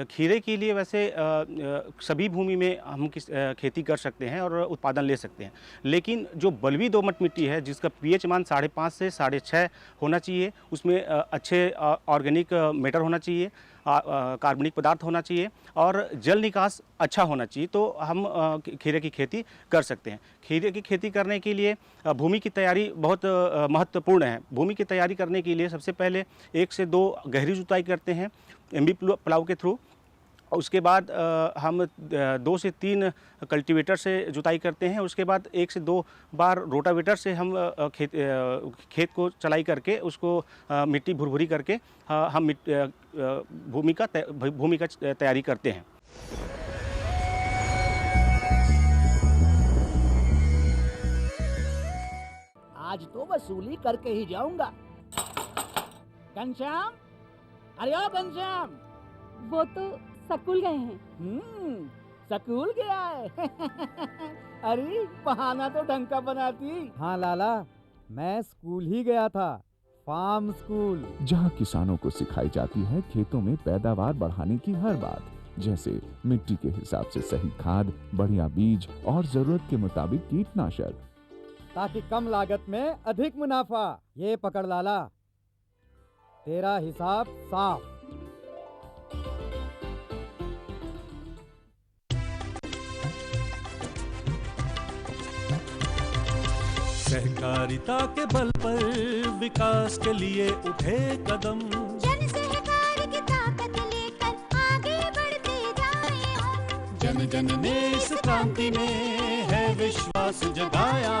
खीरे के लिए वैसे सभी भूमि में हम खेती कर सकते हैं और उत्पादन ले सकते हैं, लेकिन जो बलुई दोमट मिट्टी है जिसका पीएच मान 5.5 से 6.5 होना चाहिए, उसमें अच्छे ऑर्गेनिक मैटर होना चाहिए, कार्बनिक पदार्थ होना चाहिए और जल निकास अच्छा होना चाहिए, तो हम खीरे की खेती कर सकते हैं। खीरे की खेती करने के लिए भूमि की तैयारी बहुत महत्वपूर्ण है। भूमि की तैयारी करने के लिए सबसे पहले 1 से 2 गहरी जुताई करते हैं एमबी प्लाव के थ्रू। उसके बाद हम 2 से 3 कल्टीवेटर से जुताई करते हैं। उसके बाद 1 से 2 बार रोटावेटर से हम खेत को चलाई करके उसको मिट्टी भुरभुरी करके हम भूमि का तैयारी करते हैं। आज तो वसूली करके ही जाऊंगा। घनश्याम, अरे ओ घनश्याम, वो तो स्कूल गए हैं। स्कूल गया है। अरे बहाना तो ढंग का बनाती। हाँ लाला, मैं स्कूल ही गया था, फार्म स्कूल, जहाँ किसानों को सिखाई जाती है खेतों में पैदावार बढ़ाने की हर बात, जैसे मिट्टी के हिसाब से सही खाद, बढ़िया बीज और जरूरत के मुताबिक कीटनाशक, ताकि कम लागत में अधिक मुनाफा। ये पकड़ लाला, तेरा हिसाब साफ। सहकारिता के बल पर विकास के लिए उठे कदम, जन सहकार की ताकत लेकर आगे बढ़ते जाएं हम। जन जन ने इस क्रांति में है विश्वास जगाया,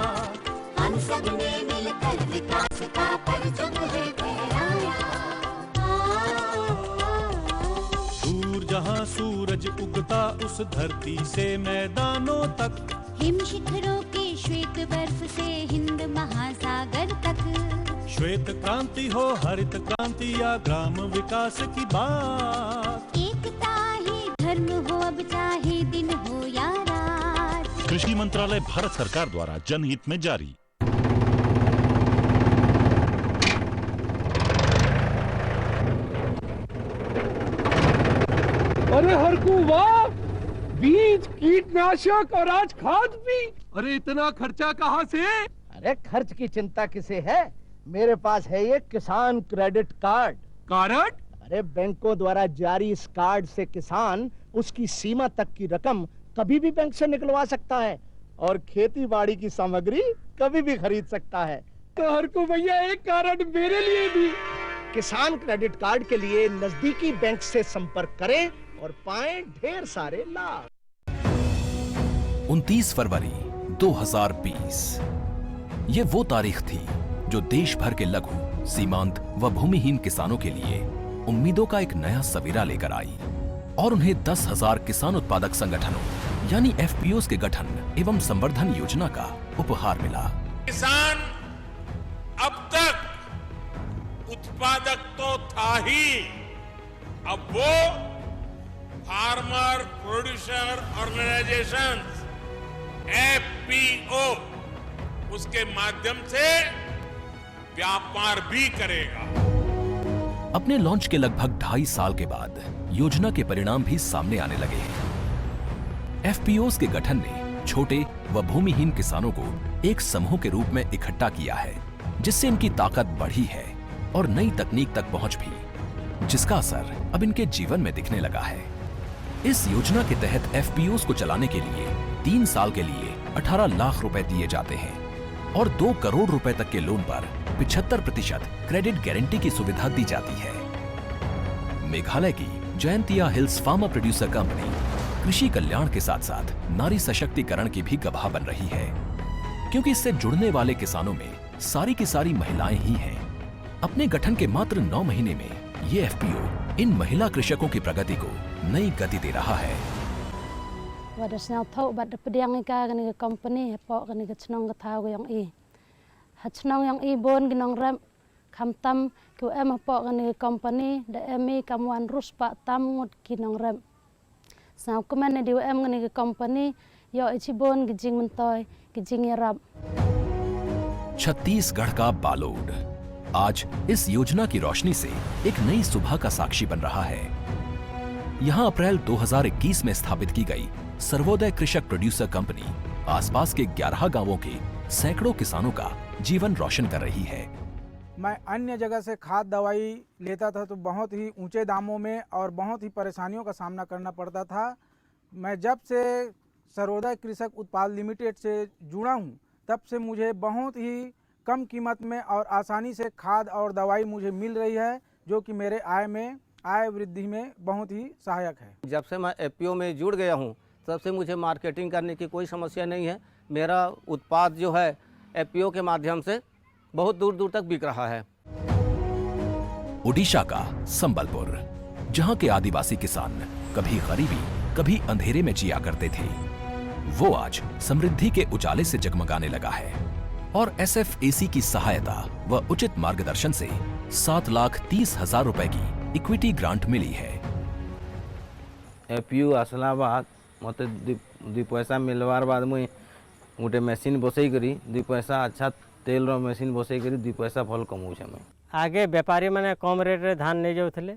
हम सब ने मिलकर विकास का परचम है फहराया। दूर जहां सूरज उगता उस धरती से मैदानों तक, हिम शिखरों के श्वेत बर्फ से हिंद महासागर तक, श्वेत क्रांति हो हरित क्रांति या ग्राम विकास की बात, एकता ही धर्म हो अब चाहे दिन हो या रात। कृषि मंत्रालय भारत सरकार द्वारा जनहित में जारी। अरे हरकू वाह, बीज, कीटनाशक और आज खाद भी। अरे इतना खर्चा कहाँ से? अरे खर्च की चिंता किसे है, मेरे पास है ये किसान क्रेडिट कार्ड। कार्ड? अरे बैंकों द्वारा जारी इस कार्ड से किसान उसकी सीमा तक की रकम कभी भी बैंक से निकलवा सकता है और खेती बाड़ी की सामग्री कभी भी खरीद सकता है। तो हरकू भैया एक कार्ड मेरे लिए भी। किसान क्रेडिट कार्ड के लिए नजदीकी बैंक से संपर्क करें और पाएं ढेर सारे लाभ। 29 फरवरी 2020 ये वो तारीख थी जो देश भर के लघु, सीमांत व भूमिहीन किसानों के लिए उम्मीदों का एक नया सवेरा लेकर आई और उन्हें 10,000 किसान उत्पादक संगठनों यानी एफपीओस के गठन एवं संवर्धन योजना का उपहार मिला। किसान अब तक उत्पादक तो था ही, अब वो फार्मर प्रोड्यूसर ऑर्गेनाइजेशंस एफपीओ उसके माध्यम से व्यापार भी करेगा। अपने लॉन्च के लगभग 2.5 साल के बाद योजना के परिणाम भी सामने आने लगे हैं। एफपीओस के गठन ने छोटे व भूमिहीन किसानों को एक समूह के रूप में इकट्ठा किया है, जिससे इनकी ताकत बढ़ी है और नई तकनीक तक पहुंच भी, जिसका असर अब इनके जीवन में दिखने लगा है। इस योजना के तहत एफपीओस को चलाने के लिए 3 साल के लिए 18 लाख रुपए दिए जाते हैं और 2 करोड़ रुपए तक के लोन पर 75% क्रेडिट गारंटी की सुविधा दी जाती है। मेघालय की Jaintia hills farmer producer company कृषि कल्याण के साथ साथ नारी सशक्तिकरण की भी गवाह बन रही है, क्योंकि इससे जुड़ने वाले किसानों में सारी की सारी महिलाएं ही हैं। अपने गठन के मात्र 9 महीने में ये एफपीओ इन महिला कृषकों की प्रगति को नई गति दे रहा है। छत्तीसगढ़ का बालोद आज इस योजना की रोशनी से एक नई सुबह का साक्षी बन रहा है। यहाँ अप्रैल 2021 में स्थापित की गई सर्वोदय कृषक प्रोड्यूसर कंपनी आसपास के 11 गांवों के सैकड़ों किसानों का जीवन रोशन कर रही है। मैं अन्य जगह से खाद दवाई लेता था तो बहुत ही ऊंचे दामों में और बहुत ही परेशानियों का सामना करना पड़ता था। मैं जब से सर्वोदय कृषक उत्पाद लिमिटेड से जुड़ा हूं, तब से मुझे बहुत ही कम कीमत में और आसानी से खाद और दवाई मुझे मिल रही है, जो कि मेरे आय वृद्धि में बहुत ही सहायक है। जब से मैं एफपीओ में जुड़ गया हूं, तब से मुझे मार्केटिंग करने की कोई समस्या नहीं है। मेरा उत्पाद जो है एफपीओ के माध्यम से बहुत दूर दूर तक बिक रहा है। ओडिशा का संबलपुर, जहां के आदिवासी किसान कभी गरीबी कभी अंधेरे में जिया करते थे, वो आज समृद्धि के उजाले से जगमगाने लगा है और एसएफएसी की सहायता व उचित मार्गदर्शन से 7,30,000 रुपए की इक्विटी ग्रांट मिली है। एफपीओ आसला बाद मत 2 पैसा मिलवार बाद मुई गोटे मेसीन बसई करी 2 पैसा अच्छा तेल रो मेसीन बसई करी 2 पैसा भल कमाऊ छे। आगे व्यापारी मैंने कम रेट रे धान नहीं जाऊले,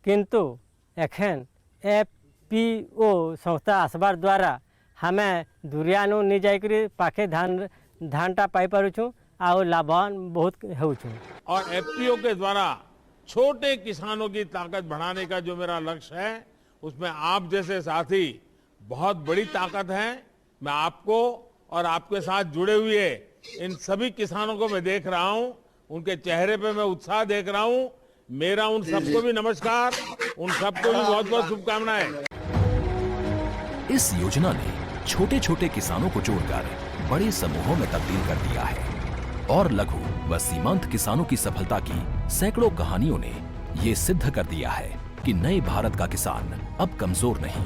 किंतु एखन एफपीओ संस्था आसबार द्वारा हमें दुरियानु नहीं जाकरी पाखे धानटा पाई पारुछु और लाभवान बहुत होउछु। और एफपीओ के द्वारा छोटे किसानों की ताकत बढ़ाने का जो मेरा लक्ष्य है, उसमें आप जैसे साथी बहुत बड़ी ताकत है। मैं आपको और आपके साथ जुड़े हुए इन सभी किसानों को मैं देख रहा हूं, उनके चेहरे पे मैं उत्साह देख रहा हूं। मेरा उन सबको भी नमस्कार, उन सबको भी बहुत बहुत शुभकामनाएं। इस योजना ने छोटे छोटे किसानों को जोड़कर बड़े समूहों में तब्दील कर दिया है और लघु व सीमांत किसानों की सफलता की सैकड़ों कहानियों ने ये सिद्ध कर दिया है कि नए भारत का किसान अब कमजोर नहीं।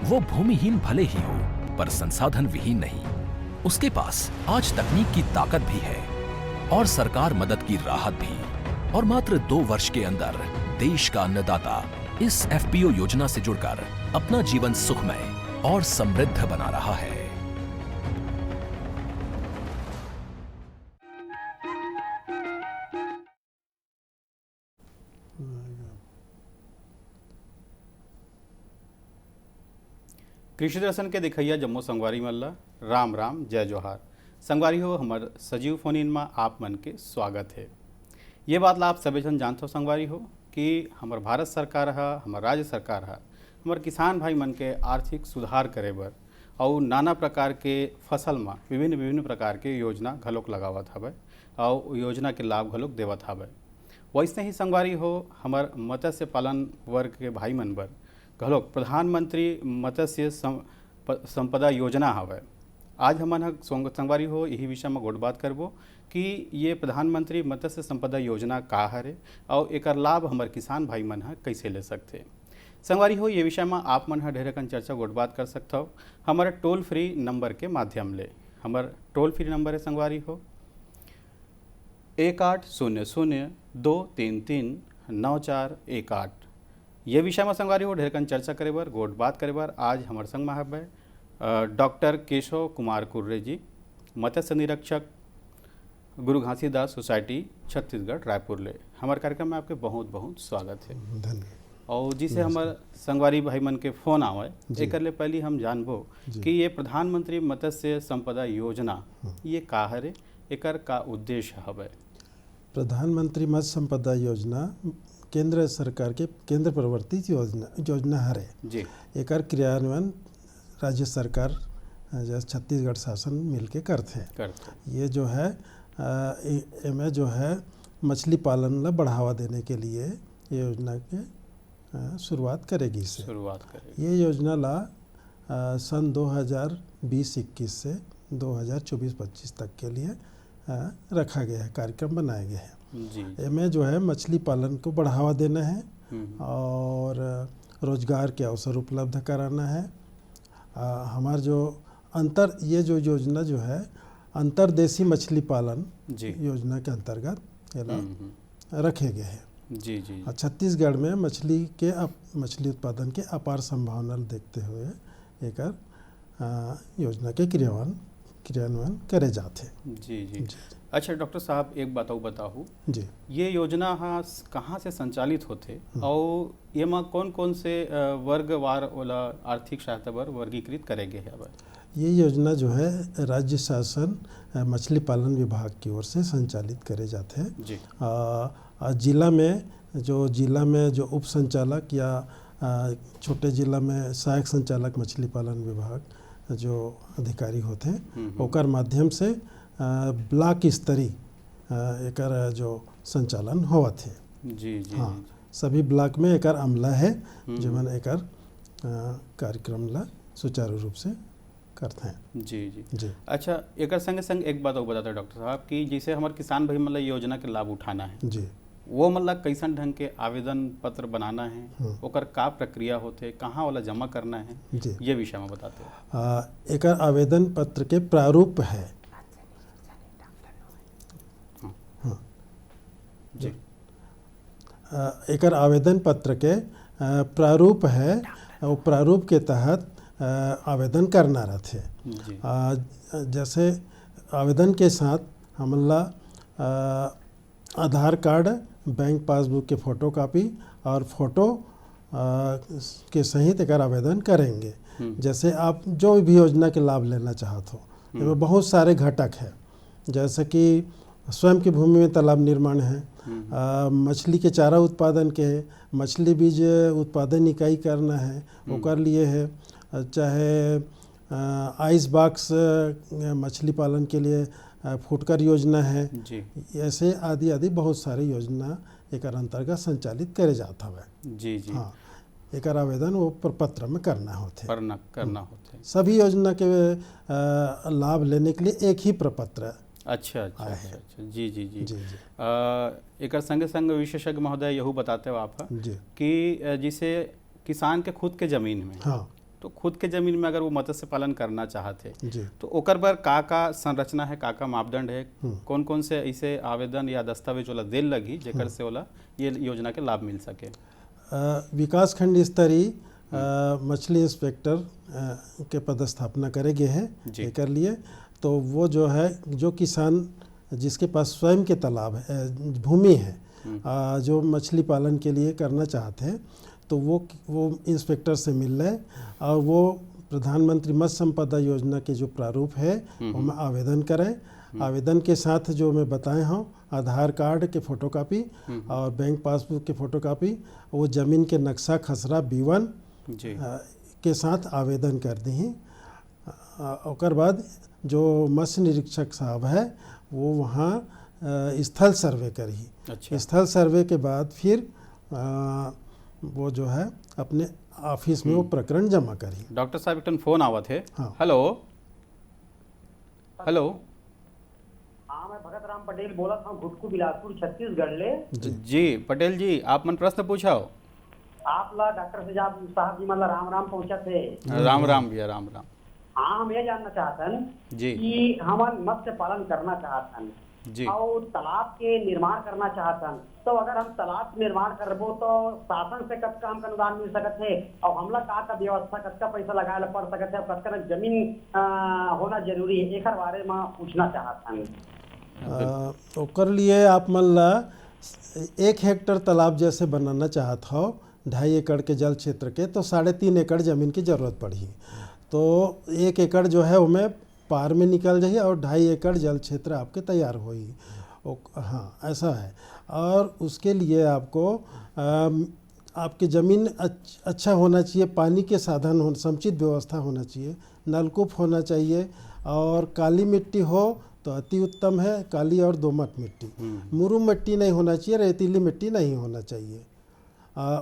वो भूमिहीन भले ही हो, पर संसाधन विहीन नहीं। उसके पास आज तकनीक की ताकत भी है और सरकार मदद की राहत भी। और मात्र 2 वर्ष के अंदर देश का अन्नदाता इस एफपीओ योजना से जुड़कर अपना जीवन सुखमय और समृद्ध बना रहा है। कृषि दर्शन के दिखैया जम्मू संगवारी मल्ला राम राम जय जोहार। संगवारी हो हमार सजीव फोन इन में आप मन के स्वागत है। ये बात ला आप सभी जन जानते हो संगवारी हो कि हमार भारत सरकार है, हमार राज्य सरकार है, हमार किसान भाई मन के आर्थिक सुधार करे बर और नाना प्रकार के फसल में विभिन्न प्रकार के योजना घलोक लगावत हवे और योजना के लाभ घलोक देवत हवे। वैसे ही संगवारी हो हमार मत्स्य पालन वर्ग के भाई मन बर घलोक प्रधानमंत्री मत्स्य संपदा योजना हवे। आज हमन संगवारी हो यही विषय में गोट बात करबो कि ये प्रधानमंत्री मत्स्य संपदा योजना का हरे और एकर लाभ हमार किसान भाई मन कैसे ले सकते। संगवारी हो ये विषय में आप मन ढेर कन चर्चा गोट बात कर सकते हो हमारे टोल फ्री नंबर के माध्यम ले। हमार टोल फ्री नंबर है संगवारी हो 1800-233-9418। ये विषय में संगवारी हो ढेर कन चर्चा करे बर गोट बात करे बर आज हमार संग में है डॉक्टर केशव कुमार कुर्रे जी, मत्स्य निरीक्षक गुरु घासीदास सोसाइटी छत्तीसगढ़ रायपुर ले। हमारे कार्यक्रम में आपके बहुत बहुत स्वागत है। धन्यवाद। और जिसे हमारे संगवारी भाई मन के फोन आवे एक ले पहले हम जानबो कि ये प्रधानमंत्री मत्स्य संपदा योजना ये का हरे, एकर का उद्देश्य हवे। प्रधानमंत्री मत्स्य संपदा योजना केंद्र सरकार के केंद्र प्रवर्तित योजना हरे जी। एकर क्रियान्वयन राज्य सरकार छत्तीसगढ़ शासन मिलके करते। ये जो है इनमें जो है मछली पालन ला बढ़ावा देने के लिए ये योजना के शुरुआत करेगी। ये योजना ला सन 2020-21 से 2024-25 तक के लिए रखा गया है, कार्यक्रम बनाए गए हैं। इनमें जो है मछली पालन को बढ़ावा देना है और रोजगार के अवसर उपलब्ध कराना है। हमार जो ये जो योजना जो है अंतर्देशीय मछली पालन योजना के अंतर्गत रखे गए हैं। जी जी। छत्तीसगढ़ में मछली उत्पादन के अपार संभावना देखते हुए एक योजना के क्रियान्वयन क्रियान्वयन करे जाते। जी जी, अच्छा डॉक्टर साहब एक बताऊँ जी, ये योजना हाँ कहाँ से संचालित होते और ये में कौन कौन से वर्गवार वाला आर्थिक सहायता बर वर्गीकृत करेंगे है? ये योजना जो है राज्य शासन मछली पालन विभाग की ओर से संचालित करे जाते हैं जी। जिला में जो उप संचालक या छोटे जिला में सहायक संचालक मछली पालन विभाग जो अधिकारी होते हैं ओकर माध्यम से ब्लॉक स्तरीय एकर जो संचालन होवत है। जी जी, हाँ, सभी ब्लॉक में एकर अमला है जो मन एकर कार्यक्रम ला सुचारू रूप से करते हैं। जी जी जी। अच्छा एक संगे संग एक बात और बताते डॉक्टर साहब कि जैसे हमारे किसान भाई मतलब योजना के लाभ उठाना है जी, वो मतलब कैसन ढंग के आवेदन पत्र बनाना है, ओकर का प्रक्रिया होते, कहाँ वाला जमा करना है, जी, ये विषय में बताते हैं। एक आवेदन पत्र के प्रारूप है। हाँ जी, एक आवेदन पत्र के प्रारूप है और प्रारूप के तहत आवेदन करना रहते। जैसे आवेदन के साथ हमला आधार कार्ड, बैंक पासबुक के फ़ोटो कापी और फोटो के सहित एक आवेदन करेंगे। जैसे आप जो भी योजना के लाभ लेना चाहते हो, इसमें बहुत सारे घटक है, जैसे कि स्वयं की भूमि में तालाब निर्माण है, मछली के चारा उत्पादन के है, मछली बीज उत्पादन इकाई करना है वो कर लिए है, चाहे आइस बॉक्स मछली पालन के लिए फुटकर योजना है जी। ऐसे आदि आदि बहुत सारे योजना एक अंतर्गत संचालित करे जाता है। जी जी, हाँ, एक आवेदन वो प्रपत्र में करना होते करना होते सभी योजना के लाभ लेने के लिए एक ही प्रपत्र। अच्छा अच्छा अच्छा अच्छा, जी जी जी, एक संगे संग विशेषज्ञ महोदय यही बताते हो आप कि जिसे किसान के खुद के जमीन में, हाँ, तो खुद के जमीन में अगर वो मत्स्य पालन करना चाहते जी, तो ओकर पर का संरचना है, का मापदंड है, कौन कौन से ऐसे आवेदन या दस्तावेज वाला देल लगी जेकर से वाला ये योजना के लाभ मिल सके? विकास खंड स्तरीय मछली इंस्पेक्टर के पदस्थापना करेंगे है कर लिए। तो वो जो है जो किसान जिसके पास स्वयं के तालाब है, भूमि है, जो मछली पालन के लिए करना चाहते हैं, तो वो इंस्पेक्टर से मिल रहे और वो प्रधानमंत्री मत्स्य संपदा योजना के जो प्रारूप है उसमें आवेदन करें। आवेदन के साथ जो मैं बताए हूँ आधार कार्ड के फोटोकॉपी और बैंक पासबुक के फोटोकॉपी, वो ज़मीन के नक्शा खसरा B1 के साथ आवेदन कर दी। और बाद जो मत्स्य निरीक्षक साहब है वो वहाँ स्थल सर्वे करी। अच्छा। स्थल सर्वे के बाद फिर वो जो है अपने ऑफिस में वो प्रकरण जमा करी। डॉक्टर साहब एक फोन आवा थे। हाँ। हेलो हेलो, हाँ मैं भगत राम पटेल बोला था, घुटकू बिलासपुर छत्तीसगढ़ ले। जी पटेल जी, आप मन प्रश्न पूछाओ। आप ला डॉक्टर साहब जी मतलब राम राम पहुंचा थे। राम राम भैया, राम राम। हाँ हम ये जानना चाहतन जी कि हम मत्स्य पालन करना चाहतन जी और तालाब के निर्माण करना चाहतन, तो अगर हम तालाब निर्माण करबो तो शासन से कतका हमका अनुदान मिल सकत है और हमला का व्यवस्था कतका पैसा लगाए ला पड़ सकत है और कतका जमीन होना जरूरी है, एक बारे में पूछना चाहतन। ओकर लिए आप मन ला 1 हेक्टेयर तालाब जैसे बनाना चाहत हो 2.5 एकड़ के जल क्षेत्र के, तो 3.5 एकड़ जमीन की जरूरत पड़ी। तो 1 एकड़ जो है उसमें पार में निकल जाइए और 2.5 एकड़ जल क्षेत्र आपके तैयार होई। हाँ ऐसा है। और उसके लिए आपको आपकी ज़मीन अच्छा होना चाहिए, पानी के साधन हो, समुचित व्यवस्था होना चाहिए, नलकूप होना चाहिए और काली मिट्टी हो तो अति उत्तम है, काली और दोमट मिट्टी। मुरू मिट्टी नहीं होना चाहिए, रेतीली मिट्टी नहीं होना चाहिए।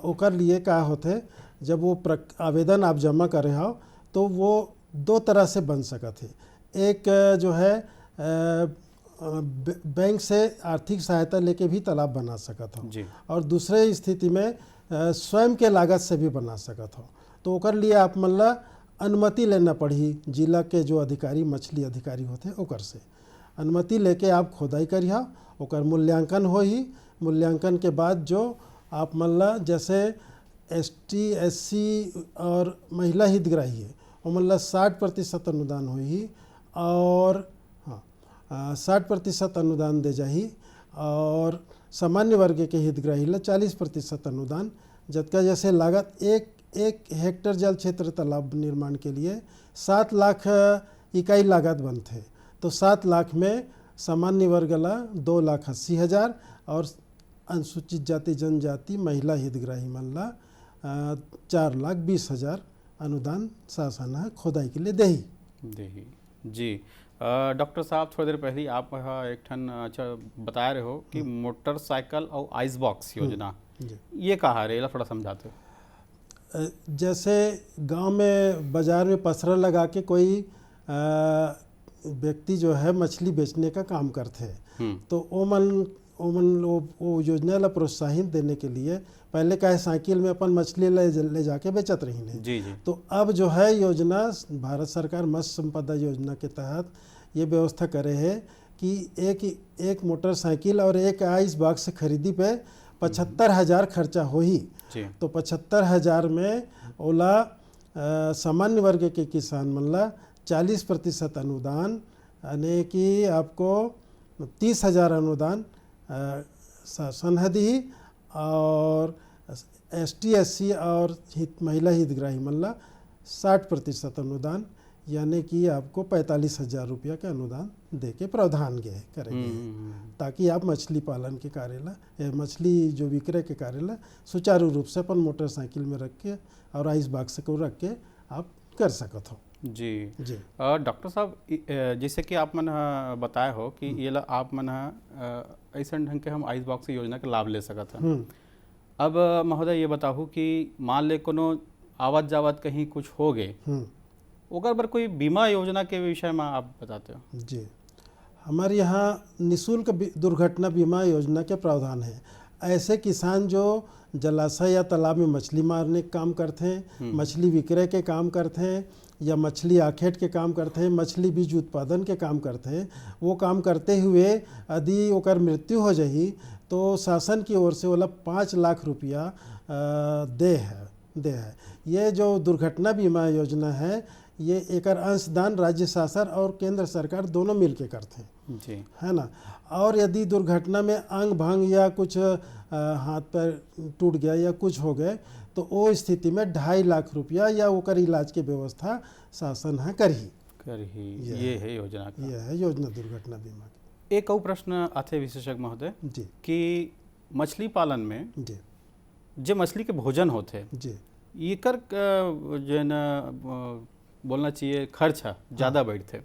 ओकर लिए क्या होते, जब वो आवेदन आप जमा करे हो तो वो 2 तरह से बन सकत है। एक जो है बैंक से आर्थिक सहायता लेके भी तालाब बना सकत हो और दूसरे स्थिति में स्वयं के लागत से भी बना सकत हो। तो ओकर लिए आप मन ला अनुमति लेना पड़ी, जिला के जो अधिकारी मछली अधिकारी होते ओकर से अनुमति लेके आप खोदाई करिए, ओकर मूल्यांकन हो ही। मूल्यांकन के बाद जो आप मन ला जैसे ST SC और महिला हितग्राही है वो मन ला 60% अनुदान हो ही और हाँ 60% अनुदान दे जाही और सामान्य वर्ग के हितग्राही ला 40% अनुदान, जबकि जैसे लागत एक हेक्टेयर जल क्षेत्र तालाब निर्माण के लिए 7 लाख इकाई लागत बनते, तो 7 लाख में सामान्य वर्ग ला 2,80,000 और अनुसूचित जाति जनजाति महिला हितग्राही मन ला 4,20,000 अनुदान शासन है खोदाई के लिए देही। जी डॉक्टर साहब थोड़ी देर पहले आप एक ठन अच्छा बता रहे हो कि मोटरसाइकिल और आइस बॉक्स योजना, ये कहा रहे थोड़ा समझाते हो। जैसे गांव में बाजार में पसरा लगा के कोई व्यक्ति जो है मछली बेचने का काम करते हैं, तो वो योजना ला प्रोत्साहित देने के लिए पहले का है साइकिल में अपन मछली ले जाके बेचत रही ने। जी। तो अब जो है योजना भारत सरकार मत्स्य संपदा योजना के तहत ये व्यवस्था करे है कि एक मोटरसाइकिल और एक आइस बॉक्स खरीदी पे 75,000 खर्चा हो ही, तो 75,000 में ओला सामान्य वर्ग के किसान मन ला 40% अनुदान, यानी कि आपको 30,000 अनुदान सनहदी और ST SC और महिला हितग्राही मन ला 60% अनुदान, यानी कि आपको 45,000 रुपया का अनुदान दे के प्रावधान करेंगे, ताकि आप मछली पालन के कार्य ला मछली जो विक्रय के कार्य ला सुचारू रूप से अपन मोटरसाइकिल में रख के और आइस बॉक्स को रख के आप कर सकत हो। जी डॉक्टर साहब, जैसे कि आप मन बताए हो कि ये ला आप मन ऐसा ढंग के हम आइस बॉक्स योजना के लाभ ले सकत हैं। अब महोदय ये बताओ कि मान ले कोनो आवत जावत कहीं कुछ हो गए, ओकर पर कोई बीमा योजना के विषय में आप बताते हो? जी, हमारे यहाँ निःशुल्क दुर्घटना बीमा योजना के प्रावधान है। ऐसे किसान जो जलाशय या तालाब में मछली मारने का काम करते हैं, मछली विक्रय के काम करते हैं या मछली आखेट के काम करते हैं, मछली बीज उत्पादन के काम करते हैं, वो काम करते हुए यदि ओकर मृत्यु हो जाही तो शासन की ओर से वाला 5 लाख रुपया दे है। ये जो दुर्घटना बीमा योजना है, ये एक अंशदान राज्य शासन और केंद्र सरकार दोनों मिलके करते हैं जी, है ना। और यदि दुर्घटना में अंग भंग या कुछ हाथ पैर टूट गया या कुछ हो गए, तो वो स्थिति में 2.5 लाख रुपया या ओकर इलाज के व्यवस्था शासन है करही। ये है योजना का। ये है योजना दुर्घटना बीमा। एक और प्रश्न आते विशेषज्ञ महोदय जी कि मछली पालन में जो मछली के भोजन होते जी, एकर जो न बोलना चाहिए खर्चा ज़्यादा बढ़ते,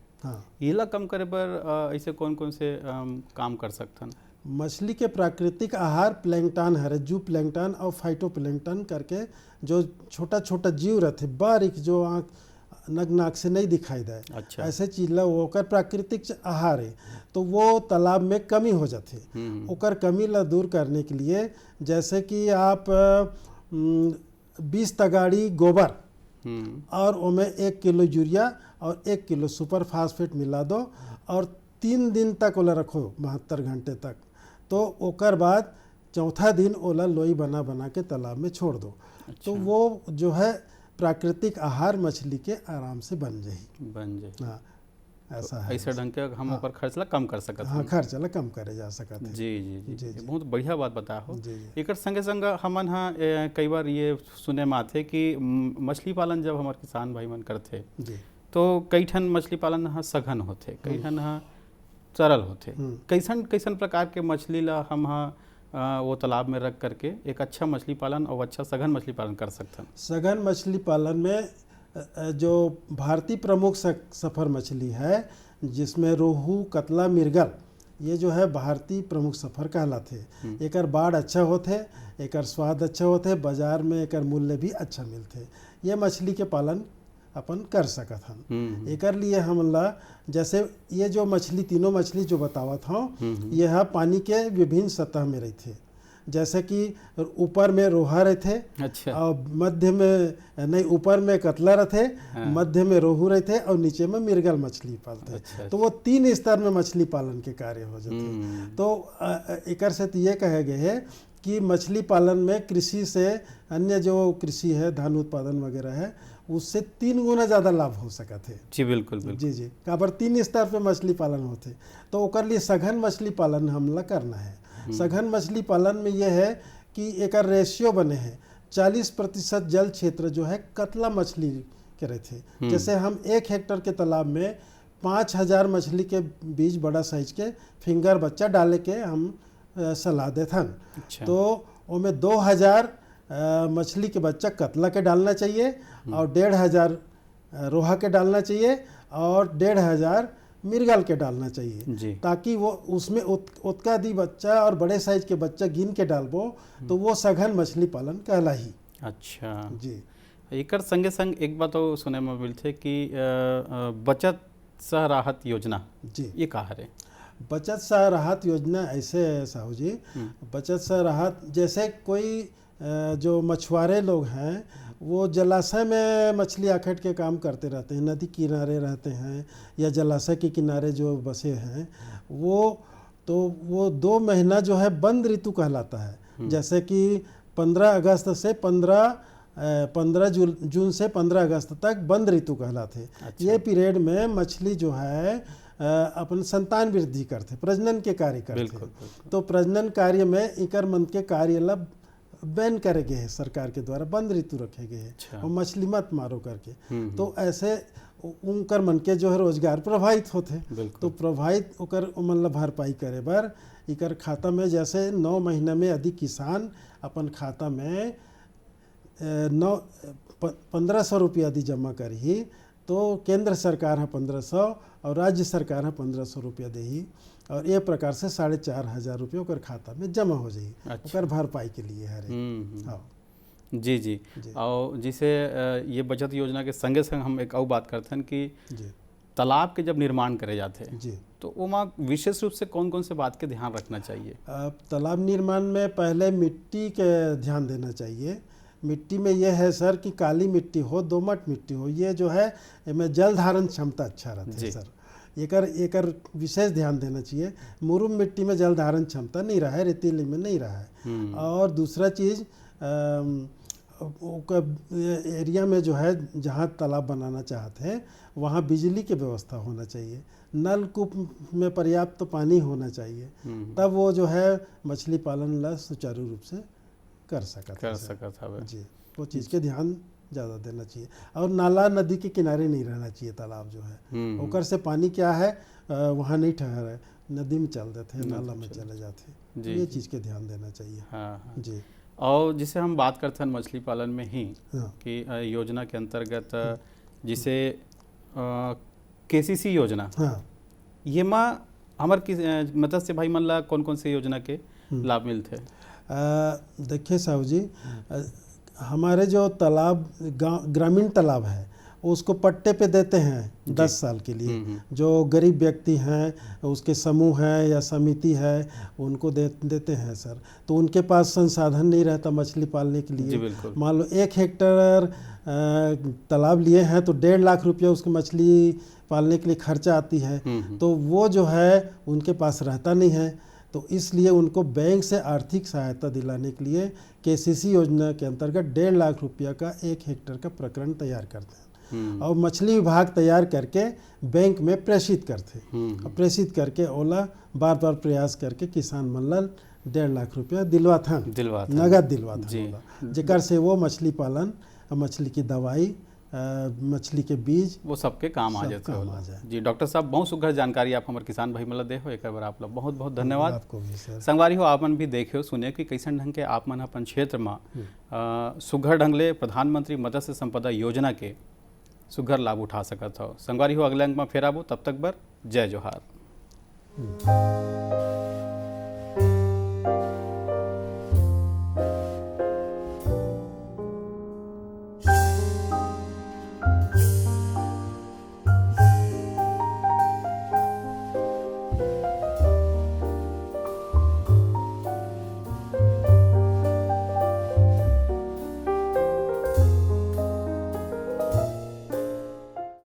इला कम करे पर ऐसे कौन कौन से काम कर सकते हैं? मछली के प्राकृतिक आहार प्लैंकटन है, जू प्लैंकटन और फाइटोप्लैंकटन करके जो छोटा छोटा जीव रहते, बारीक जो आँख नाक से नहीं दिखाई दे, अच्छा। ऐसे चीज ला ओकर प्राकृतिक आहार है, तो वो तालाब में कमी हो जाती। ओकर कमी ला दूर करने के लिए जैसे कि आप 20 तगाड़ी गोबर और उनमें 1 किलो यूरिया और 1 किलो सुपर फास्फेट मिला दो और 3 दिन तक ओला रखो 72 घंटे तक, तो ओकर बाद चौथा दिन ओला लोई बना बना के तालाब में छोड़ दो। अच्छा। तो वो जो है प्राकृतिक आहार मछली के आराम से बन जाए। हाँ, ऐसा तो है। ऐसे ढंग के हम ऊपर खर्च ला कम कर सकते हैं। हाँ, खर्च ला कम करे जा सकते हैं। जी, बहुत बढ़िया बात बताया हो। एक संगे संग हमन हाँ कई बार ये सुने में आते कि मछली पालन जब हमारे किसान भाई मन करते तो कई ठन मछली पालन हाँ सघन होते, कई ठन हाँ सरल होते। कैसन कैसन प्रकार के मछली ला हम हाँ वो तालाब में रख करके एक अच्छा मछली पालन और अच्छा सघन मछली पालन कर सकते हैं? सघन मछली पालन में जो भारतीय प्रमुख सफर मछली है, जिसमें रोहू, कतला, मिर्गल, ये जो है भारतीय प्रमुख सफर कहलाते। एकर बाढ़ अच्छा होते, एकर स्वाद अच्छा होते, बाजार में एकर मूल्य भी अच्छा मिलते। ये मछली के पालन अपन कर सकत हन। एकर लिए हमला जैसे ये जो मछली तीनों मछली जो बतावत हूँ, ये है पानी के विभिन्न सतह में रहते। जैसे कि ऊपर में रोहा रहते, अच्छा। और मध्य में नहीं, ऊपर में कतला रहते, मध्य में रोहू रहते और नीचे में मिर्गल मछली पालते। अच्छा। तो वो 3 स्तर में मछली पालन के कार्य हो जाते। तो एकर से ये कहे गए है कि मछली पालन में कृषि से अन्य जो कृषि है, धान उत्पादन वगैरह है, उससे 3 गुना ज़्यादा लाभ हो सका थे। जी बिल्कुल बिल्कुल। जी जी, काबर 3 स्तर पे मछली पालन होते, तो ओकर लिए सघन मछली पालन हमला करना है। सघन मछली पालन में यह है कि एक रेशियो बने हैं, 40% जल क्षेत्र जो है कतला मछली के रहे थे। जैसे हम 1 हेक्टर के तालाब में 5000 मछली के बीज बड़ा साइज के फिंगर बच्चा डाले के हम सलाह देथन। तो उसमें 2000 मछली के बच्चा कतला के डालना चाहिए और 1500 रोहा के डालना चाहिए और 1500 मिर्गल के डालना चाहिए, ताकि वो उसमें उतका दी बच्चा और बड़े साइज के बच्चा गिन के डालबो तो वो सघन मछली पालन कहलाही। अच्छा जी। एक संगे संग एक बात तो सुने में मिल थे कि बचत सह राहत योजना, जी ये कहा है? बचत सह राहत योजना ऐसे है साहू जी, बचत सह राहत जैसे कोई जो मछुआरे लोग हैं वो जलाशय में मछली आखट के काम करते रहते हैं, नदी किनारे रहते हैं या जलाशय के किनारे जो बसे हैं, वो 2 महीना जो है बंद ऋतु कहलाता है। जैसे कि 15 अगस्त से 15 जून से 15 अगस्त तक बंद ऋतु कहलाते। अच्छा। ये पीरियड में मछली जो है अपन संतान वृद्धि करते, प्रजनन के कार्य करते। तो प्रजनन कार्य में इकर मन के कार्य लब बैन करे गए हैं, सरकार के द्वारा बंद ऋतु रखे गए हैं। अच्छा। और मछली मत मारो करके, तो ऐसे उनकर मन के जो है रोजगार प्रभावित होते। तो प्रभावित होकर मतलब भरपाई करे बर इकर खाता में जैसे 9 महीना में यदि किसान अपन खाता में 1500 रुपया यदि जमा करी तो केंद्र सरकार है 1500 और राज्य सरकार है 1500 रुपया देही, और ये प्रकार से 4500 रुपये ओकर खाता में जमा हो जाए। अच्छा। ओकर भरपाई के लिए है। हाँ जी जी। और जिसे ये बचत योजना के संगे संग हम एक और बात करते हैं कि तालाब के जब निर्माण करे जाते हैं जी, तो वहाँ विशेष रूप से कौन कौन से बात के ध्यान रखना चाहिए? तालाब निर्माण में पहले मिट्टी के ध्यान देना चाहिए। मिट्टी में यह है सर कि काली मिट्टी हो, दोमट मिट्टी हो, ये जो है इसमें जल धारण क्षमता अच्छा रहता है सर। एकर विशेष ध्यान देना चाहिए। मुरुम मिट्टी में जल धारण क्षमता नहीं रहा है, रेतीली में नहीं रहा है। और दूसरा चीज़ एरिया में जो है जहाँ तालाब बनाना चाहते हैं वहाँ बिजली की व्यवस्था होना चाहिए, नलकूप में पर्याप्त तो पानी होना चाहिए, तब वो जो है मछली पालन ला सुचारू रूप से कर सकता है जी। वो चीज़ के ध्यान ज़्यादा देना चाहिए। और नाला नदी के किनारे नहीं रहना चाहिए तालाब जो है, ओकर से पानी क्या है वहाँ नहीं ठहरे, नदी में चल देते हैं, नाला में चले जाते हैं। ये चीज़ के ध्यान देना चाहिए। हाँ जी। और जिसे हम बात करते हैं मछली पालन में ही कि योजना के अंतर्गत जिसे KCC योजना, ये माँ हमार मत्स्य भाई मन ला कौन कौन से योजना के लाभ मिलते हैं? देखिए साहू जी, हमारे जो तालाब ग्रामीण तालाब है उसको पट्टे पे देते हैं 10 साल के लिए। जो गरीब व्यक्ति हैं उसके समूह है या समिति है उनको देते हैं सर। तो उनके पास संसाधन नहीं रहता मछली पालने के लिए। मान लो 1 हेक्टेयर तालाब लिए हैं तो 1.5 लाख रुपया उसकी मछली पालने के लिए खर्चा आती है, तो वो जो है उनके पास रहता नहीं है। तो इसलिए उनको बैंक से आर्थिक सहायता दिलाने के लिए KCC योजना के अंतर्गत 1.5 लाख रुपया का 1 हेक्टेयर का प्रकरण तैयार करते हैं और मछली विभाग तैयार करके बैंक में प्रेषित करते हैं। प्रेषित करके ओला बार बार प्रयास करके किसान मन ला 1.5 लाख रुपया दिलवाता नगद दिलवाता, जेकर से वो मछली पालन, मछली की दवाई, मछली के बीज वो सबके काम आ जाए। जी डॉक्टर साहब, बहुत सुघर जानकारी आप हमारे किसान भाई मतलब दे हो, एक बार आप लोग बहुत बहुत धन्यवाद। आपको भी सर। संगवारी हो आप मन भी देखे सुने कि कैसन ढंग के आप मन अपन क्षेत्र में सुघर ढंग ले प्रधानमंत्री मत्स्य संपदा योजना के सुघर लाभ उठा सकत हो। संगवारी हो अगले अंक में फिर आबो, तब तक बर जय जोहार।